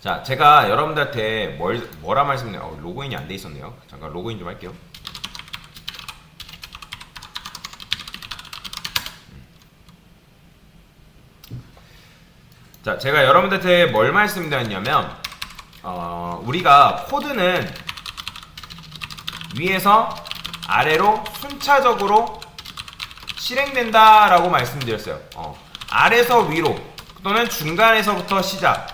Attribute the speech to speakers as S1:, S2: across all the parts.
S1: 자, 제가 여러분들한테 뭐라 말씀드려요? 로그인이 안 돼 있었네요. 잠깐 로그인 좀 할게요. 자, 제가 여러분들한테 뭘 말씀드렸냐면 우리가 코드는 위에서 아래로 순차적으로 실행된다라고 말씀드렸어요. 아래서 위로 또는 중간에서부터 시작.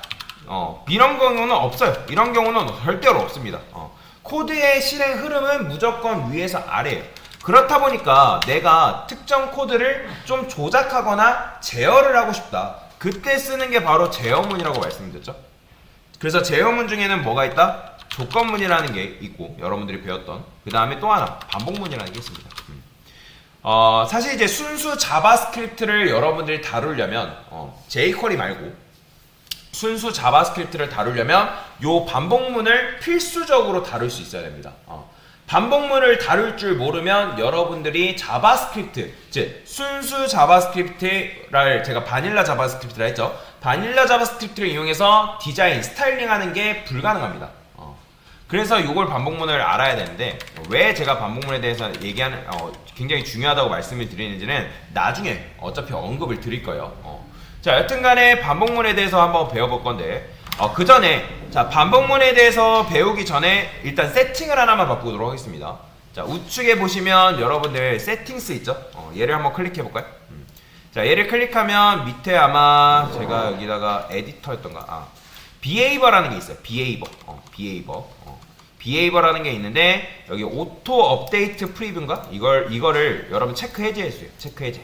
S1: 이런 경우는 없어요. 이런 경우는 절대로 없습니다. 코드의 실행 흐름은 무조건 위에서 아래예요. 그렇다 보니까 내가 특정 코드를 좀 조작하거나 제어를 하고 싶다. 그때 쓰는 게 바로 제어문이라고 말씀드렸죠. 그래서 제어문 중에는 뭐가 있다? 조건문이라는 게 있고 여러분들이 배웠던 그 다음에 또 하나 반복문이라는 게 있습니다. 사실 이제 순수 자바스크립트를 여러분들이 다루려면 jQuery 말고 순수 자바스크립트를 다루려면 요 반복문을 필수적으로 다룰 수 있어야 됩니다. 반복문을 다룰 줄 모르면 여러분들이 자바스크립트, 즉 순수 자바스크립트를 제가 바닐라 자바스크립트라 했죠. 바닐라 자바스크립트를 이용해서 디자인, 스타일링 하는 게 불가능합니다. 그래서 요걸 반복문을 알아야 되는데 왜 제가 반복문에 대해서 얘기하는 굉장히 중요하다고 말씀을 드리는지는 나중에 어차피 언급을 드릴 거예요. 자, 여튼간에 반복문에 대해서 한번 배워볼 건데 그 전에 자 반복문에 대해서 배우기 전에 일단 세팅을 하나만 바꾸도록 하겠습니다. 자, 우측에 보시면 여러분들 세팅스 있죠? 얘를 한번 클릭해 볼까요? 자, 얘를 클릭하면 밑에 아마 제가 여기다가 에디터였던가 behavior라는 게 있어요. behavior라는 게 있는데 여기 오토 업데이트 프리뷰인가? 이거를 여러분 체크 해제해주세요. 체크 해제.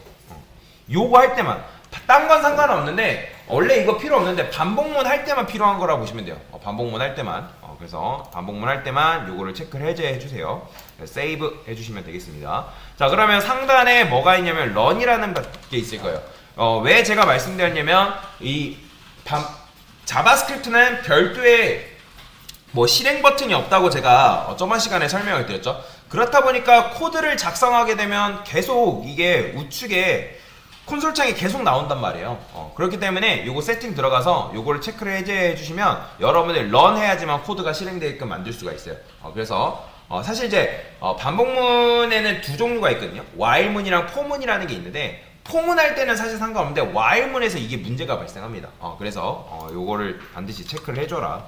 S1: 요거 할 때만 딴 건 상관없는데 원래 이거 필요 없는데 반복문 할 때만 필요한 거라고 보시면 돼요. 반복문 할 때만. 그래서 반복문 할 때만 요거를 체크를 해제해 주세요. 세이브 해주시면 되겠습니다. 자, 그러면 상단에 뭐가 있냐면 런이라는 게 있을 거예요. 왜 제가 말씀드렸냐면 이 자바스크립트는 별도의 뭐 실행 버튼이 없다고 제가 저번 시간에 설명을 드렸죠. 그렇다 보니까 코드를 작성하게 되면 계속 이게 우측에 콘솔 창이 계속 나온단 말이에요. 그렇기 때문에 요거 세팅 들어가서 요거를 체크를 해제해 주시면 여러분들 런 해야지만 코드가 실행되게끔 만들 수가 있어요. 그래서 사실 이제 반복문에는 두 종류가 있거든요. while문이랑 for문이라는 게 있는데 for문 할 때는 사실 상관없는데 while문에서 이게 문제가 발생합니다. 그래서 요거를 반드시 체크를 해줘라.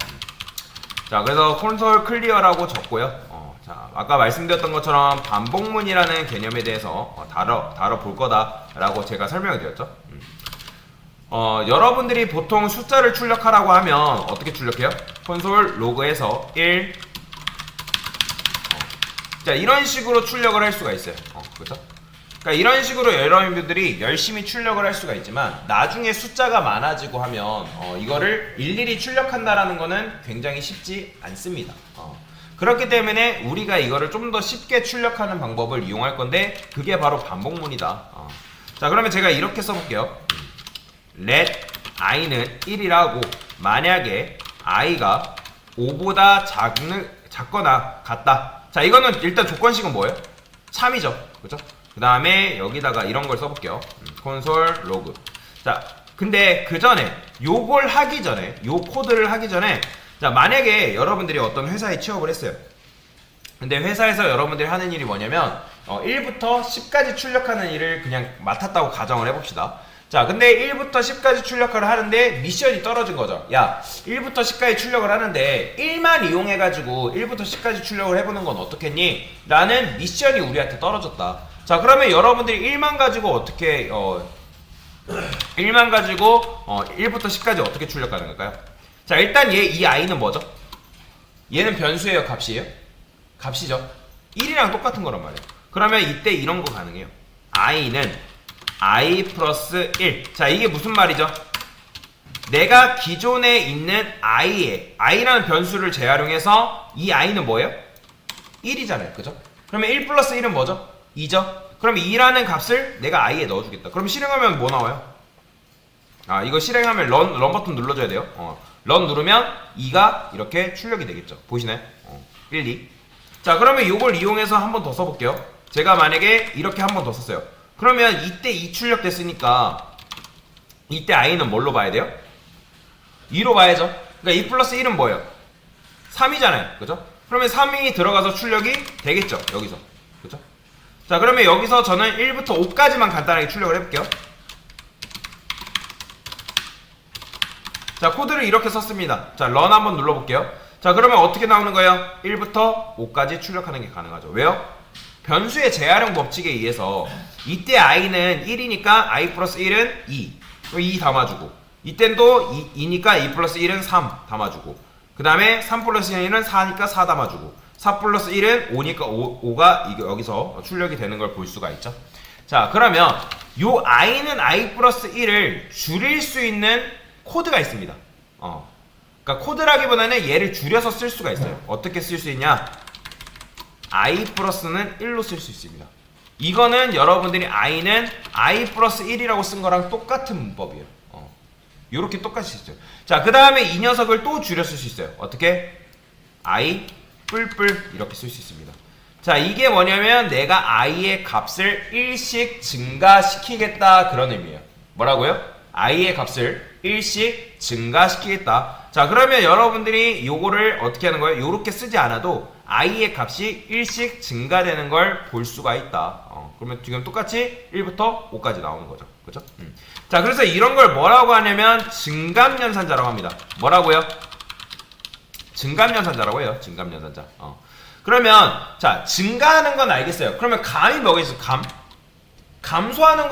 S1: 자, 그래서 콘솔 클리어라고 적고요. 자, 아까 말씀드렸던 것처럼 반복문이라는 개념에 대해서 다뤄볼 거다라고 제가 설명을 드렸죠. 여러분들이 보통 숫자를 출력하라고 하면 어떻게 출력해요? 콘솔 로그에서 1 자, 이런 식으로 출력을 할 수가 있어요. 그렇죠? 그러니까 이런 식으로 여러분들이 열심히 출력을 할 수가 있지만 나중에 숫자가 많아지고 하면 이거를 일일이 출력한다라는 거는 굉장히 쉽지 않습니다. 그렇기 때문에 우리가 이거를 좀 더 쉽게 출력하는 방법을 이용할 건데 그게 바로 반복문이다. 자, 그러면 제가 이렇게 써볼게요. let i는 1이라고 만약에 i가 5보다 작거나 같다. 자, 이거는 일단 조건식은 뭐예요? 참이죠. 그죠? 그 다음에 여기다가 이런 걸 써볼게요. 콘솔 로그. 자, 근데 그 전에 요걸 하기 전에 요 코드를 하기 전에 자, 만약에 여러분들이 어떤 회사에 취업을 했어요. 근데 회사에서 여러분들이 하는 일이 뭐냐면 1부터 10까지 출력하는 일을 그냥 맡았다고 가정을 해봅시다. 자, 근데 1부터 10까지 출력을 하는데 미션이 떨어진 거죠. 야, 1부터 10까지 출력을 하는데 1만 이용해가지고 1부터 10까지 출력을 해보는 건 어떻겠니? 라는 미션이 우리한테 떨어졌다. 자, 그러면 여러분들이 1만 가지고 어떻게 1만 가지고 1부터 10까지 어떻게 출력하는 걸까요? 자, 일단 이 i는 뭐죠? 얘는 변수예요, 값이에요? 값이죠. 1이랑 똑같은 거란 말이에요. 그러면 이때 이런 거 가능해요. i는 i 플러스 1. 자, 이게 무슨 말이죠? 내가 기존에 있는 i라는 변수를 재활용해서 이 i는 뭐예요? 1이잖아요. 그죠? 그러면 1 플러스 1은 뭐죠? 2죠? 그러면 2라는 값을 내가 i에 넣어주겠다. 그럼 실행하면 뭐 나와요? 이거 실행하면 런 버튼 눌러줘야 돼요. 런 누르면 2가 이렇게 출력이 되겠죠. 보이시나요? 1, 2. 자, 그러면 이걸 이용해서 한 번 더 써볼게요. 제가 만약에 이렇게 한 번 더 썼어요. 그러면 이때 2 출력됐으니까 이때 i는 뭘로 봐야 돼요? 2로 봐야죠. 그러니까 2 플러스 1은 뭐예요? 3이잖아요. 그죠? 그러면 3이 들어가서 출력이 되겠죠. 여기서. 그죠? 자, 그러면 여기서 저는 1부터 5까지만 간단하게 출력을 해볼게요. 자, 코드를 이렇게 썼습니다. 자, 런 한번 눌러볼게요. 자, 그러면 어떻게 나오는 거예요? 1부터 5까지 출력하는 게 가능하죠. 왜요? 변수의 재활용 법칙에 의해서 이때 i는 1이니까 i 플러스 1은 2 담아주고, 이땐 또 2니까 2 플러스 1은 3 담아주고, 그 다음에 3 플러스 1은 4니까 4 담아주고, 4 플러스 1은 5니까 5가 여기서 출력이 되는 걸 볼 수가 있죠. 자, 그러면 요 i는 i 플러스 1을 줄일 수 있는 코드가 있습니다. 그러니까 코드라기보다는 얘를 줄여서 쓸 수가 있어요. 어떻게 쓸 수 있냐? i 플러스는 1로 쓸 수 있습니다. 이거는 여러분들이 i는 i 플러스 1이라고 쓴 거랑 똑같은 문법이에요. 요렇게 똑같이 있어요. 자, 그 다음에 이 녀석을 또 줄여 쓸 수 있어요. 어떻게? i 뿔뿔 이렇게 쓸 수 있습니다. 자, 이게 뭐냐면 내가 i의 값을 1씩 증가시키겠다, 그런 의미예요. 뭐라고요? i의 값을 1씩 증가시키겠다. 자, 그러면 여러분들이 요거를 어떻게 하는 거예요? 요렇게 쓰지 않아도 i의 값이 1씩 증가되는 걸 볼 수가 있다. 그러면 지금 똑같이 1부터 5까지 나오는 거죠. 그죠? 자, 그래서 이런 걸 뭐라고 하냐면 증감연산자라고 합니다. 뭐라고요? 증감연산자라고 해요. 증감연산자. 그러면 자, 증가하는 건 알겠어요. 그러면 감이 뭐가 있어? 감소하는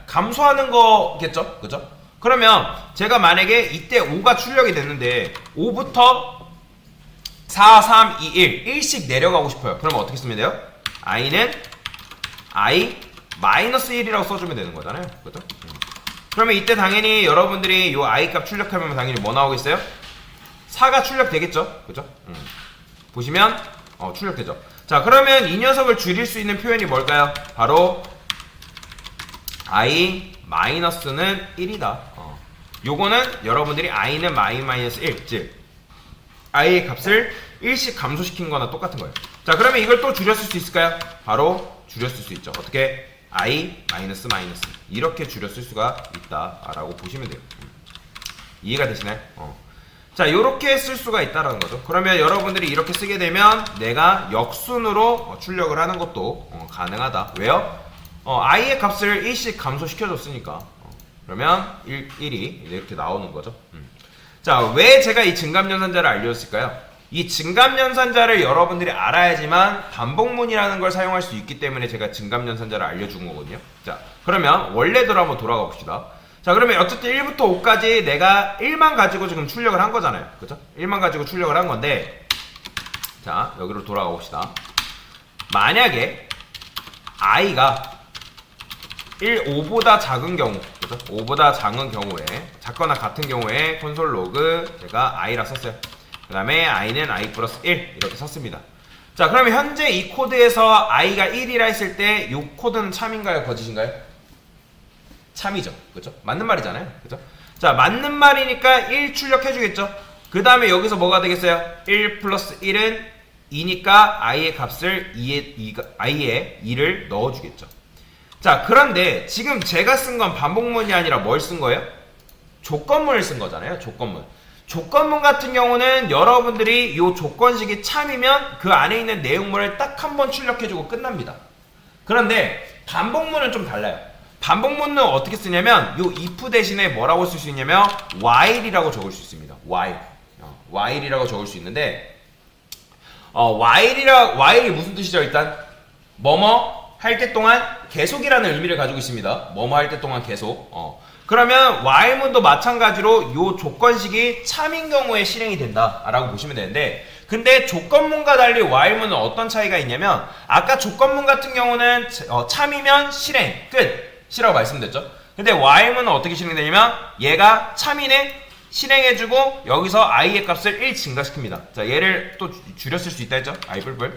S1: 감소하는 거겠죠? 그죠? 그러면 제가 만약에 이때 5가 출력이 됐는데 5부터 4, 3, 2, 1 1씩 내려가고 싶어요. 그러면 어떻게 쓰면 돼요? i는 i 마이너스 1이라고 써주면 되는 거잖아요. 그죠? 그러면 이때 당연히 여러분들이 요 i 값 출력하면 당연히 뭐 나오겠어요? 4가 출력되겠죠? 그죠? 보시면 출력되죠. 자, 그러면 이 녀석을 줄일 수 있는 표현이 뭘까요? 바로 i 마이너스는 1이다. 요거는 여러분들이 i는 마이너스 1, 즉 i의 값을 1씩 감소시킨 거나 똑같은 거예요. 자, 그러면 이걸 또 줄였을 수 있을까요? 바로 줄였을 수 있죠. 어떻게? i 마이너스 마이너스 이렇게 줄였을 수가 있다라고 보시면 돼요. 이해가 되시나요? 자, 요렇게 쓸 수가 있다라는 거죠. 그러면 여러분들이 이렇게 쓰게 되면 내가 역순으로 출력을 하는 것도 가능하다. 왜요? i의 값을 1씩 감소시켜줬으니까. 그러면 1이 이렇게 나오는 거죠. 자, 왜 제가 이 증감연산자를 알려줬을까요? 이 증감연산자를 여러분들이 알아야지만 반복문이라는 걸 사용할 수 있기 때문에 제가 증감연산자를 알려준 거거든요. 자, 그러면 원래대로 한번 돌아가 봅시다. 자, 그러면 어쨌든 1부터 5까지 내가 1만 가지고 지금 출력을 한 거잖아요. 그죠? 1만 가지고 출력을 한 건데, 자, 여기로 돌아가 봅시다. 만약에 i가 5보다 작은 경우, 그죠? 5보다 작은 경우에, 작거나 같은 경우에 콘솔 로그 제가 i라 썼어요. 그 다음에 i는 i 플러스 1 이렇게 썼습니다. 자, 그러면 현재 이 코드에서 i가 1이라 했을 때 이 코드는 참인가요? 거짓인가요? 참이죠. 그죠? 맞는 말이잖아요. 그죠? 자, 맞는 말이니까 1 출력해주겠죠? 그 다음에 여기서 뭐가 되겠어요? 1 플러스 1은 2니까 i의 값을 i에 2를 넣어주겠죠. 자, 그런데 지금 제가 쓴 건 반복문이 아니라 뭘 쓴 거예요? 조건문을 쓴 거잖아요. 조건문. 조건문 같은 경우는 여러분들이 이 조건식이 참이면 그 안에 있는 내용물을 딱 한 번 출력해주고 끝납니다. 그런데 반복문은 좀 달라요. 반복문은 어떻게 쓰냐면 이 if 대신에 뭐라고 쓸 수 있냐면 while이라고 적을 수 있습니다. while이라고 적을 수 있는데 while이 무슨 뜻이죠? 일단 뭐뭐 할 때 동안 계속이라는 의미를 가지고 있습니다. 뭐뭐 할 때 동안 계속. 그러면 while문도 마찬가지로 요 조건식이 참인 경우에 실행이 된다라고 보시면 되는데, 근데 조건문과 달리 while문은 어떤 차이가 있냐면 아까 조건문 같은 경우는 참이면 실행 끝이라고 말씀드렸죠. 근데 while문은 어떻게 실행되냐면 얘가 참이네 실행해주고 여기서 i의 값을 1 증가시킵니다. 자, 얘를 또 줄였을 수 있다 했죠. i 뿔뿔.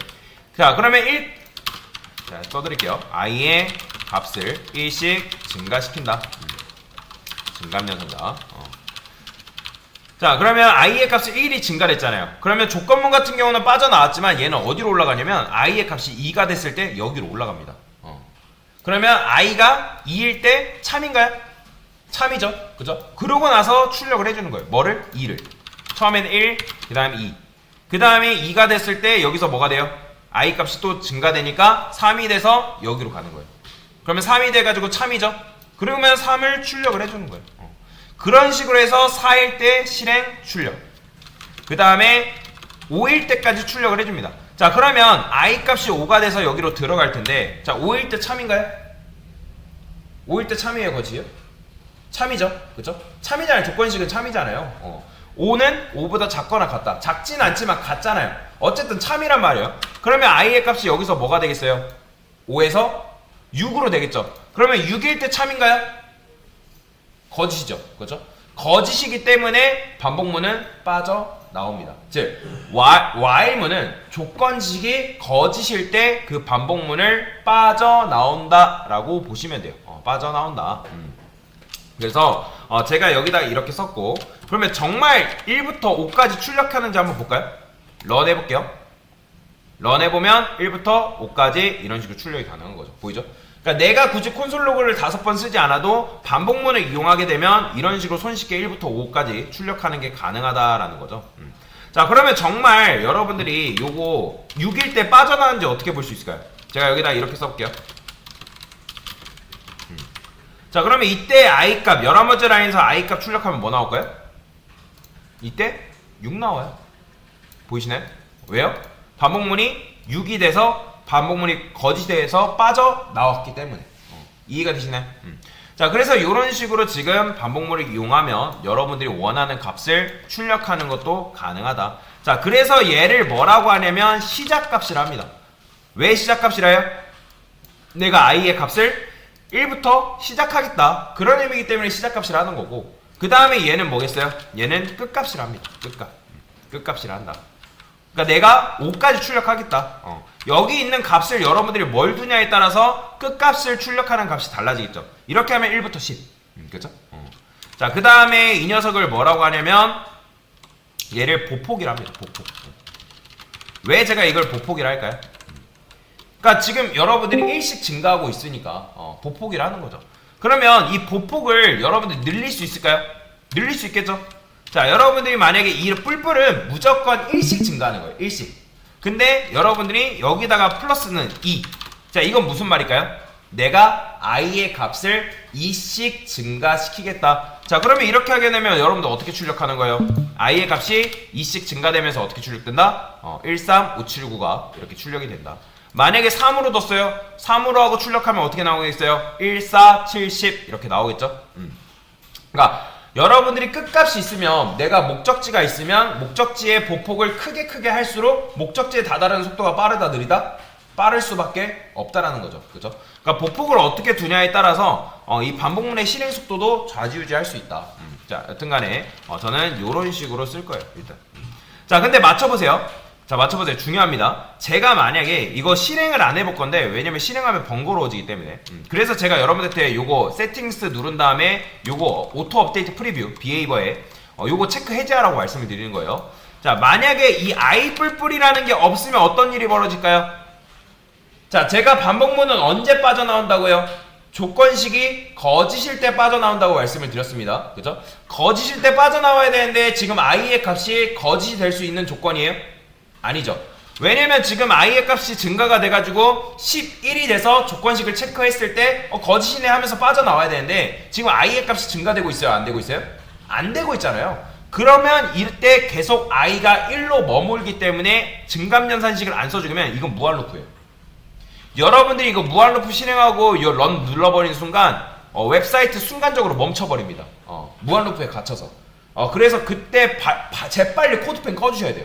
S1: 자, 그러면 자, 써드릴게요. i의 값을 1씩 증가시킨다. 증감연산자. 자, 그러면 i의 값이 1이 증가됐잖아요. 그러면 조건문 같은 경우는 빠져나왔지만 얘는 어디로 올라가냐면 i의 값이 2가 됐을 때 여기로 올라갑니다. 그러면 i가 2일 때 참인가요? 참이죠. 그죠? 그러고 나서 출력을 해주는 거예요. 뭐를? 2를. 처음에는 1, 그 다음에 2. 그 다음에 2가 됐을 때 여기서 뭐가 돼요? I 값이 또 증가되니까 3이 돼서 여기로 가는 거예요. 그러면 3이 돼가지고 참이죠? 그러면 3을 출력을 해주는 거예요. 그런 식으로 해서 4일 때 실행 출력. 그 다음에 5일 때까지 출력을 해줍니다. 자, 그러면 I 값이 5가 돼서 여기로 들어갈 텐데, 자, 5일 때 참인가요? 5일 때 참이에요, 거지요? 참이죠? 그죠? 참이잖아요. 조건식은 참이잖아요. 5는 5보다 작거나 같다. 작진 않지만 같잖아요. 어쨌든 참이란 말이에요. 그러면 I의 값이 여기서 뭐가 되겠어요? 5에서 6으로 되겠죠? 그러면 6일 때 참인가요? 거짓이죠. 그죠? 거짓이기 때문에 반복문은 빠져나옵니다. 즉, while문은 조건식이 거짓일 때 그 반복문을 빠져나온다라고 보시면 돼요. 빠져나온다. 그래서 제가 여기다 이렇게 썼고, 그러면 정말 1부터 5까지 출력하는지 한번 볼까요? 런 해볼게요. 런 해보면 1부터 5까지 이런 식으로 출력이 가능한 거죠. 보이죠? 그러니까 내가 굳이 콘솔 로그를 5번 쓰지 않아도 반복문을 이용하게 되면 이런 식으로 손쉽게 1부터 5까지 출력하는 게 가능하다라는 거죠. 자, 그러면 정말 여러분들이 요거 6일 때 빠져나가는지 어떻게 볼 수 있을까요? 제가 여기다 이렇게 써볼게요. 자, 그러면 이때 I값, 11번째 라인에서 I값 출력하면 뭐 나올까요? 이때 6 나와요. 보이시나요? 왜요? 반복문이 6이 돼서 반복문이 거짓이 돼서 빠져나왔기 때문에. 이해가 되시나요? 자, 그래서 이런 식으로 지금 반복문을 이용하면 여러분들이 원하는 값을 출력하는 것도 가능하다. 자, 그래서 얘를 뭐라고 하냐면 시작값이라 합니다. 왜 시작값이라요? 내가 I의 값을 1부터 시작하겠다. 그런 의미이기 때문에 시작값이라 하는 거고, 그 다음에 얘는 뭐겠어요? 얘는 끝값이라 합니다. 끝값. 끝값이라 한다. 그러니까 내가 5까지 출력하겠다. 여기 있는 값을 여러분들이 뭘 두냐에 따라서 끝값을 출력하는 값이 달라지겠죠. 이렇게 하면 1부터 10. 그죠? 자, 그 다음에 이 녀석을 뭐라고 하냐면 얘를 보폭이라 합니다. 보폭. 왜 제가 이걸 보폭이라 할까요? 그러니까 지금 여러분들이 1씩 증가하고 있으니까 보폭이라 하는 거죠. 그러면 이 보폭을 여러분들이 늘릴 수 있을까요? 늘릴 수 있겠죠? 자, 여러분들이 만약에 이 뿔뿔은 무조건 1씩 증가하는 거예요. 1씩. 근데 여러분들이 여기다가 플러스는 2. 자, 이건 무슨 말일까요? 내가 I의 값을 2씩 증가시키겠다. 자, 그러면 이렇게 하게 되면 여러분들 어떻게 출력하는 거예요? I의 값이 2씩 증가되면서 어떻게 출력된다? 1, 3, 5, 7, 9가 이렇게 출력이 된다. 만약에 3으로 뒀어요. 3으로 하고 출력하면 어떻게 나오겠어요? 1, 4, 7, 10 이렇게 나오겠죠? 그러니까 여러분들이 끝값이 있으면, 내가 목적지가 있으면 목적지의 보폭을 크게 할수록 목적지에 다다르는 속도가 빠르다 느리다? 빠를 수밖에 없다라는 거죠. 그죠? 그러니까 보폭을 어떻게 두냐에 따라서 이 반복문의 실행 속도도 좌지우지할 수 있다. 자, 여튼간에 저는 이런 식으로 쓸 거예요. 일단. 자, 근데 맞춰보세요. 자, 맞춰보세요. 중요합니다. 제가 만약에 이거 실행을 안 해볼 건데, 왜냐면 실행하면 번거로워지기 때문에. 그래서 제가 여러분들한테 요거 세팅스 누른 다음에 요거 오토 업데이트 프리뷰 비헤이버에 요거 체크 해제하라고 말씀을 드리는 거예요. 자, 만약에 이 I 뿔뿔이라는 게 없으면 어떤 일이 벌어질까요? 자, 제가 반복문은 언제 빠져나온다고요? 조건식이 거짓일 때 빠져나온다고 말씀을 드렸습니다. 그죠? 거짓일 때 빠져나와야 되는데 지금 I의 값이 거짓이 될 수 있는 조건이에요? 아니죠. 왜냐면 지금 I의 값이 증가가 돼가지고 11이 돼서 조건식을 체크했을 때 거짓이네 하면서 빠져나와야 되는데 지금 I의 값이 증가되고 있어요? 안 되고 있어요? 안 되고 있잖아요. 그러면 이때 계속 I가 1로 머물기 때문에 증감연산식을 안 써주면 이건 무한루프예요. 여러분들이 이거 무한루프 실행하고 이 런 눌러버리는 순간 웹사이트 순간적으로 멈춰버립니다. 무한루프에 갇혀서. 그래서 그때 재빨리 코드펜 꺼주셔야 돼요.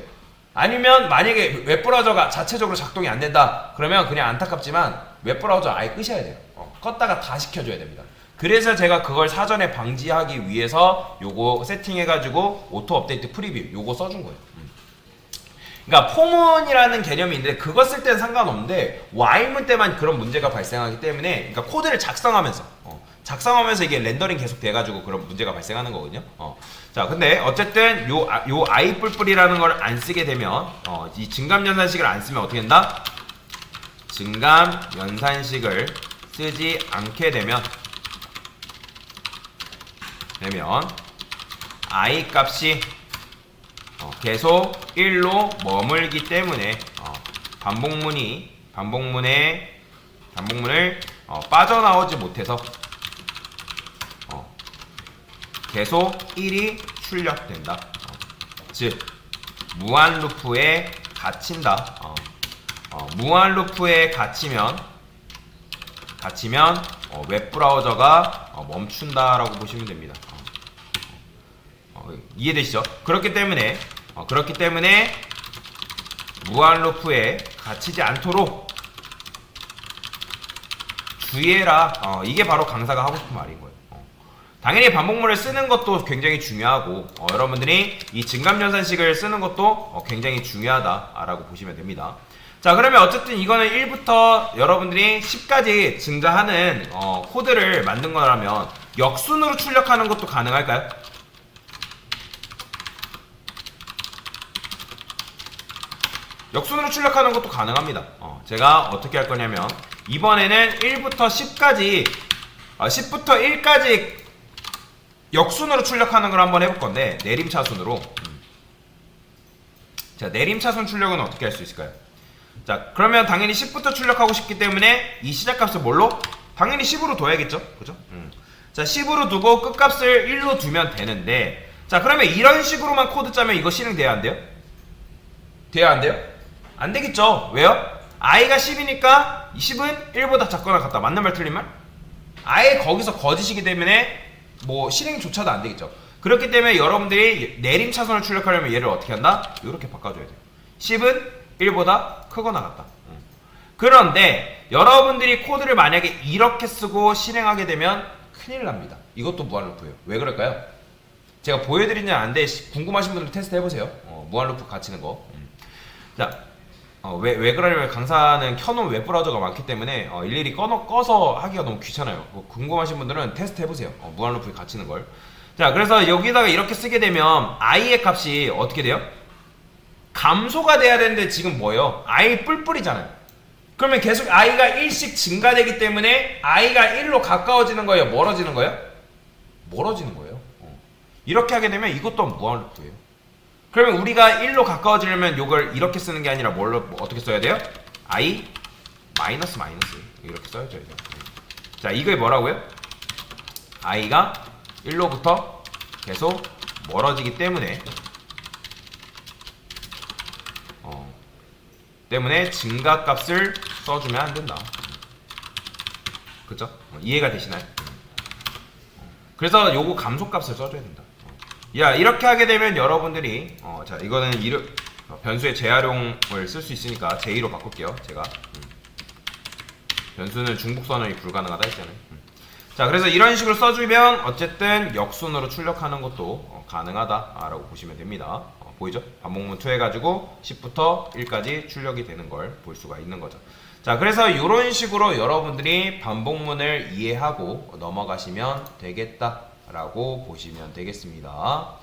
S1: 아니면 만약에 웹브라우저가 자체적으로 작동이 안 된다 그러면 그냥 안타깝지만 웹브라우저 아예 끄셔야 돼요. 껐다가 다시 켜줘야 됩니다. 그래서 제가 그걸 사전에 방지하기 위해서 요거 세팅해가지고 오토 업데이트 프리뷰 요거 써준 거예요. 그러니까 포문이라는 개념이 있는데 그거 쓸 때는 상관없는데 while문 때만 그런 문제가 발생하기 때문에, 그러니까 코드를 작성하면서 이게 렌더링 계속 돼가지고 그런 문제가 발생하는 거거든요. 자, 근데 어쨌든 요 I 뿔뿔이라는 걸 안 쓰게 되면 이 증감연산식을 안 쓰면 어떻게 된다? 증감연산식을 쓰지 않게 되면 I 값이 계속 1로 머물기 때문에 반복문을 빠져나오지 못해서 계속 1이 출력된다. 즉 무한 루프에 갇힌다. 무한 루프에 갇히면 웹브라우저가 멈춘다라고 보시면 됩니다. 이해되시죠? 그렇기 때문에 무한 루프에 갇히지 않도록 주의해라. 이게 바로 강사가 하고 싶은 말인 거예요. 당연히 반복문을 쓰는 것도 굉장히 중요하고 여러분들이 이 증감연산식을 쓰는 것도 굉장히 중요하다라고 보시면 됩니다. 자, 그러면 어쨌든 이거는 1부터 여러분들이 10까지 증가하는 코드를 만든 거라면 역순으로 출력하는 것도 가능할까요? 역순으로 출력하는 것도 가능합니다. 제가 어떻게 할 거냐면 이번에는 1부터 10까지 10부터 1까지 역순으로 출력하는 걸 한번 해볼 건데 내림차순으로. 자, 내림차순 출력은 어떻게 할 수 있을까요? 자, 그러면 당연히 10부터 출력하고 싶기 때문에 이 시작값을 뭘로? 당연히 10으로 둬야겠죠? 그죠? 자, 10으로 두고 끝값을 1로 두면 되는데, 자, 그러면 이런 식으로만 코드 짜면 이거 실행돼야 안 돼요? 돼야 안 돼요? 안 되겠죠? 왜요? i가 10이니까 10은 1보다 작거나 같다. 맞는 말 틀린 말? 아예 거기서 거짓이기 때문에 뭐 실행조차도 안 되겠죠. 그렇기 때문에 여러분들이 내림차순을 출력하려면 얘를 어떻게 한다? 이렇게 바꿔줘야 돼요. 10은 1보다 크거나 같다. 그런데 여러분들이 코드를 만약에 이렇게 쓰고 실행하게 되면 큰일 납니다. 이것도 무한루프예요. 왜 그럴까요? 제가 보여드리는 안데 궁금하신 분들 테스트 해보세요. 무한루프 갇히는 거. 자, 왜 그러냐면 강사는 켜놓은 웹브라우저가 많기 때문에 일일이 꺼서 하기가 너무 귀찮아요. 궁금하신 분들은 테스트 해보세요. 무한루프에 갇히는 걸. 자, 그래서 여기다가 이렇게 쓰게 되면 i의 값이 어떻게 돼요? 감소가 돼야 되는데 지금 뭐예요? i 뿔뿔이잖아요. 그러면 계속 i가 1씩 증가되기 때문에 i가 1로 가까워지는 거예요? 멀어지는 거예요? 멀어지는 거예요. 이렇게 하게 되면 이것도 무한루프예요. 그러면 우리가 1로 가까워지려면 이걸 이렇게 쓰는 게 아니라 어떻게 써야 돼요? i 마이너스 이렇게 써야죠. 자, 이게 뭐라고요? i가 1로부터 계속 멀어지기 때문에 증가값을 써주면 안 된다. 그쵸? 이해가 되시나요? 그래서 요거 감소값을 써줘야 된다. 야, 이렇게 하게 되면 여러분들이 자, 이거는 변수의 재활용을 쓸 수 있으니까 제2로 바꿀게요. 제가 변수는 중복선언이 불가능하다 했잖아요. 자, 그래서 이런 식으로 써주면 어쨌든 역순으로 출력하는 것도 가능하다라고 보시면 됩니다. 보이죠? 반복문 2 해가지고 10부터 1까지 출력이 되는 걸 볼 수가 있는 거죠. 자, 그래서 이런 식으로 여러분들이 반복문을 이해하고 넘어가시면 되겠다라고 보시면 되겠습니다.